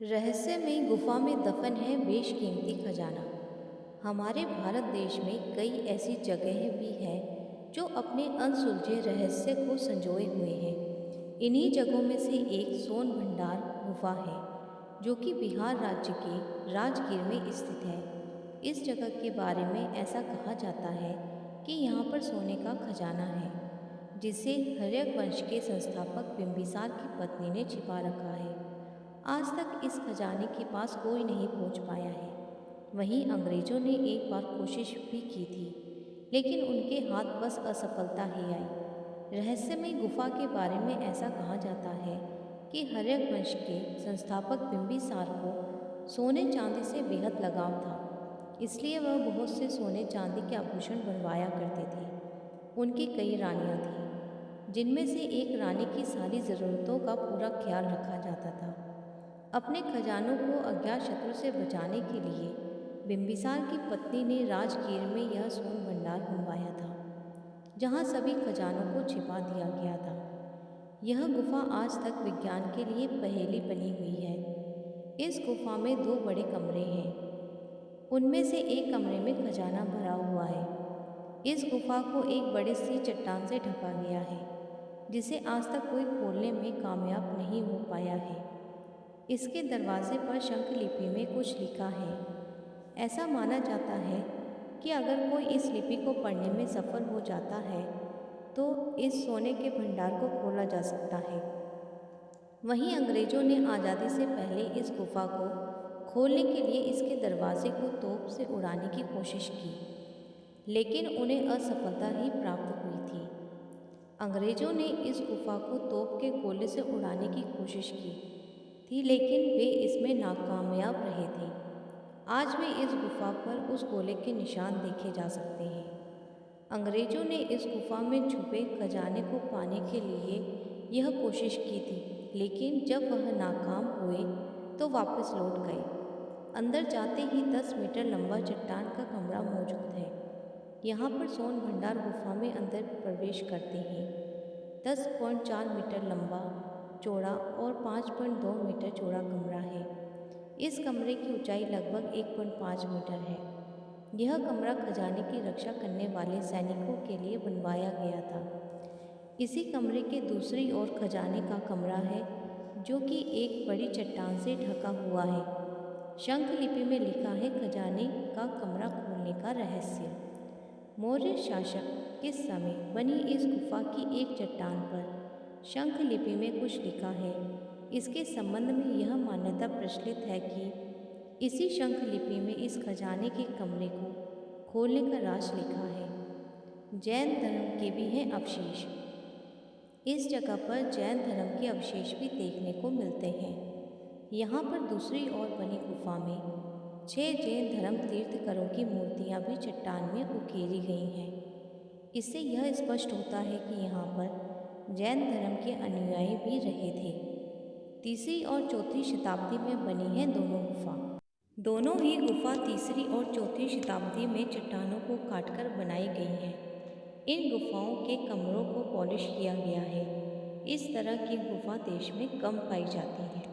रहस्यमयी गुफा में दफन है बेशकीमती खजाना। हमारे भारत देश में कई ऐसी जगहें भी हैं जो अपने अनसुलझे रहस्य को संजोए हुए हैं। इन्हीं जगहों में से एक सोन भंडार गुफा है, जो कि बिहार राज्य के राजगीर में स्थित है। इस जगह के बारे में ऐसा कहा जाता है कि यहाँ पर सोने का खजाना है, जिसे हर्यक वंश के संस्थापक बिंबिसार की पत्नी ने छिपा रखा है। आज तक इस खजाने के पास कोई नहीं पहुंच पाया है। वहीं अंग्रेजों ने एक बार कोशिश भी की थी, लेकिन उनके हाथ बस असफलता ही आई। रहस्यमय गुफा के बारे में ऐसा कहा जाता है कि हर्यक वंश के संस्थापक बिंबिसार को सोने चांदी से बेहद लगाव था, इसलिए वह बहुत से सोने चांदी के आभूषण बनवाया करते थे। उनकी कई रानियां थीं, जिनमें से एक रानी की सारी ज़रूरतों का पूरा ख्याल रखा जाता था। अपने खजानों को अज्ञात शत्रु से बचाने के लिए बिंबिसार की पत्नी ने राजगीर में यह सोन भंडार बनवाया था, जहां सभी खजानों को छिपा दिया गया था। यह गुफा आज तक विज्ञान के लिए पहेली बनी हुई है। इस गुफा में दो बड़े कमरे हैं। उनमें से एक कमरे में खजाना भरा हुआ है। इस गुफा को एक बड़े सी चट्टान से ढका गया है, जिसे आज तक कोई खोलने में कामयाब नहीं हो पाया है। इसके दरवाजे पर शंख लिपि में कुछ लिखा है। ऐसा माना जाता है कि अगर कोई इस लिपि को पढ़ने में सफल हो जाता है तो इस सोने के भंडार को खोला जा सकता है। वहीं अंग्रेजों ने आज़ादी से पहले इस गुफा को खोलने के लिए इसके दरवाजे को तोप से उड़ाने की कोशिश की, लेकिन उन्हें असफलता ही प्राप्त हुई थी। अंग्रेजों ने इस गुफा को तोप के गोले से उड़ाने की कोशिश की थी, लेकिन वे इसमें नाकामयाब रहे थे। आज भी इस गुफा पर उस गोले के निशान देखे जा सकते हैं। अंग्रेजों ने इस गुफा में छुपे खजाने को पाने के लिए यह कोशिश की थी, लेकिन जब वह नाकाम हुए तो वापस लौट गए। अंदर जाते ही 10 मीटर लंबा चट्टान का कमरा मौजूद है। यहाँ पर सोन भंडार गुफा में अंदर प्रवेश करते हैं। 10.4 मीटर लंबा, चौड़ा और 5.2 मीटर चौड़ा कमरा है। इस कमरे की ऊंचाई लगभग 1.5 मीटर है। यह कमरा खजाने की रक्षा करने वाले सैनिकों के लिए बनवाया गया था। इसी कमरे के दूसरी ओर खजाने का कमरा है, जो कि एक बड़ी चट्टान से ढका हुआ है। शंख लिपि में लिखा है खजाने का कमरा खोलने का रहस्य। मौर्य शासक के समय बनी इस गुफा की एक चट्टान पर शंख लिपि में कुछ लिखा है। इसके संबंध में यह मान्यता प्रचलित है कि इसी शंख लिपि में इस खजाने के कमरे को खोलने का राज लिखा है। जैन धर्म के भी हैं अवशेष। इस जगह पर जैन धर्म के अवशेष भी देखने को मिलते हैं। यहाँ पर दूसरी ओर बनी गुफा में 6 जैन धर्म तीर्थकरों की मूर्तियाँ भी चट्टान में उकेरी गई हैं। इससे यह स्पष्ट होता है कि यहाँ पर जैन धर्म के अनुयायी भी रहे थे। तीसरी और चौथी शताब्दी में बनी है दोनों गुफा। दोनों ही गुफा तीसरी और चौथी शताब्दी में चट्टानों को काटकर बनाई गई हैं। इन गुफाओं के कमरों को पॉलिश किया गया है। इस तरह की गुफा देश में कम पाई जाती है।